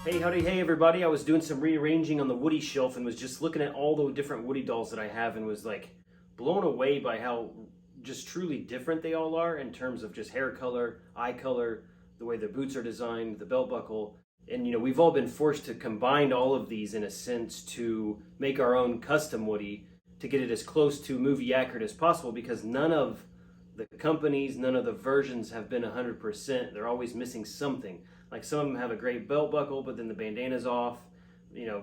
Hey, howdy, hey everybody. I was doing some rearranging on the Woody shelf and was just looking at all the different Woody dolls that I have and was like blown away by how just truly different they all are in terms of just hair color, eye color, the way the boots are designed, the belt buckle. And we've all been forced to combine all of these in a sense to make our own custom Woody to get it as close to movie accurate as possible because none of the companies, none of the versions have been 100%. They're always missing something. Like some of them have a great belt buckle, but then the bandana's off,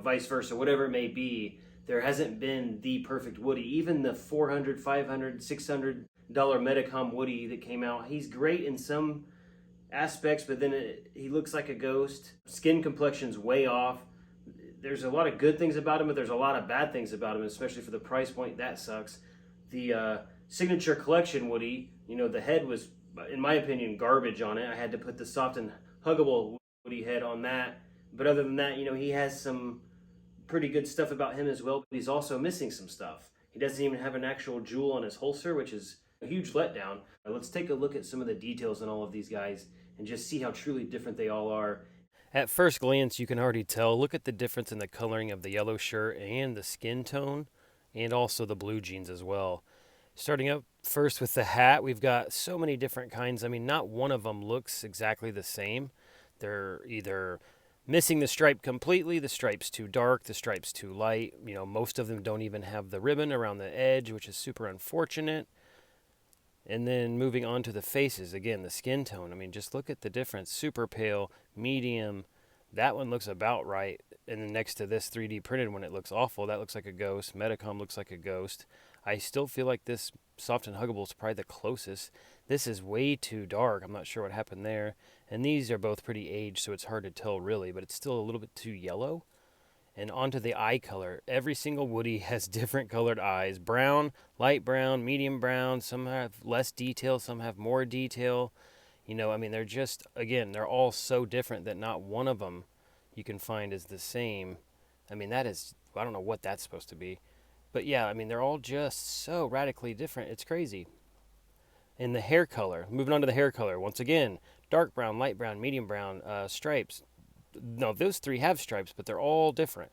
vice versa, whatever it may be. There hasn't been the perfect Woody. Even the $400, $500, $600 Medicom Woody that came out, he's great in some aspects, but then he looks like a ghost. Skin complexion's way off. There's a lot of good things about him, but there's a lot of bad things about him, especially for the price point. That sucks. The signature collection Woody, the head was, in my opinion, garbage on it. I had to put the soft and huggable Woody head on that. But other than that, he has some pretty good stuff about him as well. But he's also missing some stuff. He doesn't even have an actual jewel on his holster, which is a huge letdown. Let's take a look at some of the details on all of these guys and just see how truly different they all are. At first glance, you can already tell. Look at the difference in the coloring of the yellow shirt and the skin tone, and also the blue jeans as well. Starting up first with the hat, we've got so many different kinds. I mean, not one of them looks exactly the same. They're either missing the stripe completely, the stripe's too dark, the stripe's too light. Most of them don't even have the ribbon around the edge, which is super unfortunate. And then moving on to the faces, again, the skin tone. I mean, just look at the difference. Super pale, medium. That one looks about right. And then next to this 3D printed one, it looks awful. That looks like a ghost. Medicom looks like a ghost. I still feel like this soft and huggable is probably the closest. This is way too dark. I'm not sure what happened there. And these are both pretty aged, so it's hard to tell really, but it's still a little bit too yellow. And onto the eye color. Every single Woody has different colored eyes. Brown, light brown, medium brown. Some have less detail, some have more detail. They're just, again, they're all so different that not one of them you can find is the same. That is, I don't know what that's supposed to be. But yeah, they're all just so radically different. It's crazy. And the hair color, moving on to the hair color. Once again, dark brown, light brown, medium brown, stripes. No, those three have stripes, but they're all different.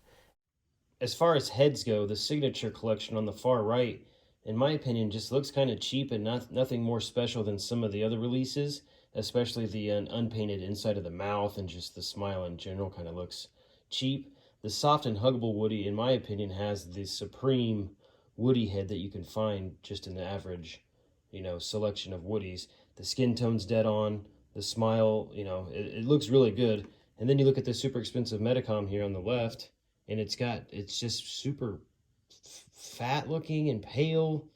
As far as heads go, the signature collection on the far right, in my opinion, just looks kind of cheap and nothing more special than some of the other releases, especially the unpainted inside of the mouth and just the smile in general kind of looks cheap. The soft and huggable Woody, in my opinion, has the supreme Woody head that you can find just in the average, selection of Woodies. The skin tone's dead on, the smile, it looks really good. And then you look at the super expensive Medicom here on the left, and it's just super fat looking and pale,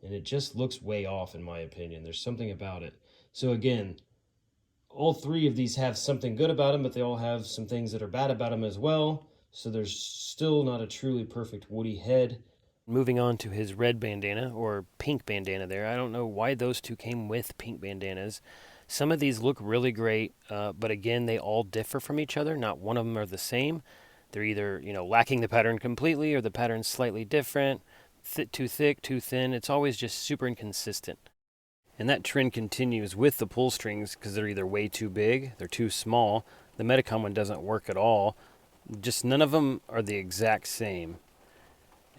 and it just looks way off in my opinion. There's something about it. So again, all three of these have something good about them, but they all have some things that are bad about them as well. So there's still not a truly perfect Woody head. Moving on to his red bandana or pink bandana there. I don't know why those two came with pink bandanas. Some of these look really great, but again, they all differ from each other. Not one of them are the same. They're either, lacking the pattern completely or the pattern's slightly different, too thick, too thin. It's always just super inconsistent. And that trend continues with the pull strings because they're either way too big, they're too small. The Medicom one doesn't work at all. Just none of them are the exact same.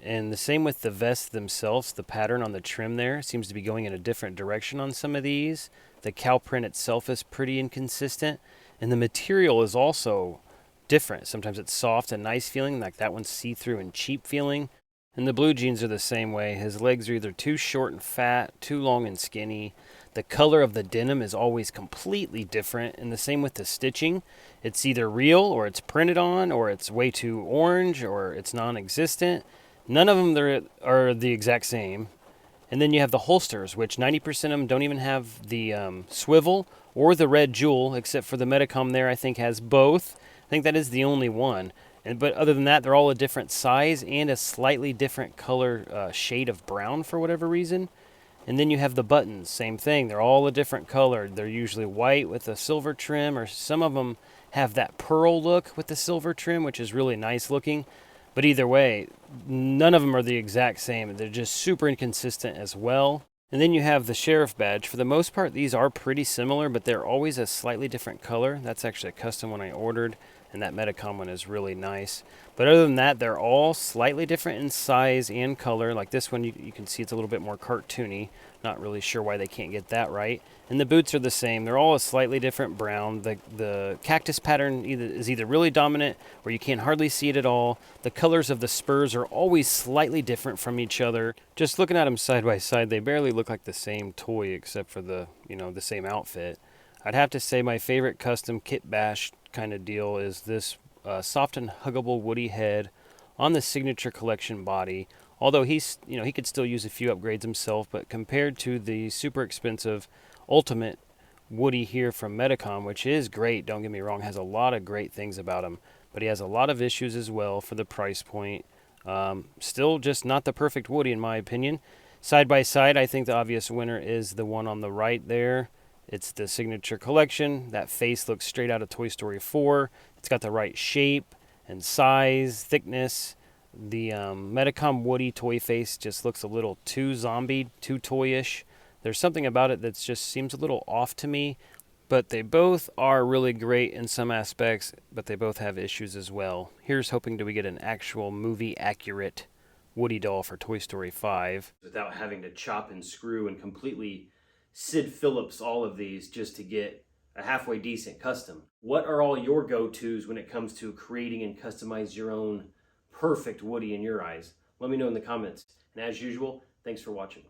And the same with the vests themselves. The pattern on the trim there seems to be going in a different direction on some of these. The cow print itself is pretty inconsistent. And the material is also different. Sometimes it's soft and nice feeling, like that one's see-through and cheap feeling. And the blue jeans are the same way. His legs are either too short and fat, too long and skinny. The color of the denim is always completely different. And the same with the stitching. It's either real or it's printed on, or it's way too orange, or it's non-existent. None of them are the exact same. And then you have the holsters, which 90% of them don't even have the swivel or the red jewel, except for the Medicom there, I think, has both. I think that is the only one. But other than that, they're all a different size and a slightly different color shade of brown for whatever reason. And then you have the buttons, same thing. They're all a different color. They're usually white with a silver trim, or some of them have that pearl look with the silver trim, which is really nice looking. But either way, none of them are the exact same. They're just super inconsistent as well. And then you have the sheriff badge. For the most part, these are pretty similar, but they're always a slightly different color. That's actually a custom one I ordered, and that Metacom one is really nice. But other than that, they're all slightly different in size and color. Like this one, you can see it's a little bit more cartoony. Not really sure why they can't get that right. And the boots are the same. They're all a slightly different brown. The cactus pattern is either really dominant or you can hardly see it at all. The colors of the spurs are always slightly different from each other. Just looking at them side by side, they barely look like the same toy except for the same outfit. I'd have to say my favorite custom kit bash kind of deal is this soft and huggable Woody head on the signature collection body. Although he could still use a few upgrades himself, but compared to the super expensive Ultimate Woody here from Metacom, which is great, don't get me wrong, has a lot of great things about him, but he has a lot of issues as well for the price point. Still just not the perfect Woody in my opinion. Side by side, I think the obvious winner is the one on the right there. It's the signature collection. That face looks straight out of Toy Story 4. It's got the right shape and size, thickness. The Metacom Woody toy face just looks a little too zombie, too toyish. There's something about it that just seems a little off to me, but they both are really great in some aspects, but they both have issues as well. Here's hoping that we get an actual movie accurate Woody doll for Toy Story 5 without having to chop and screw and completely Sid Phillips all of these just to get a halfway decent custom. What are all your go-tos when it comes to creating and customize your own perfect Woody in your eyes? Let me know in the comments. And as usual, thanks for watching.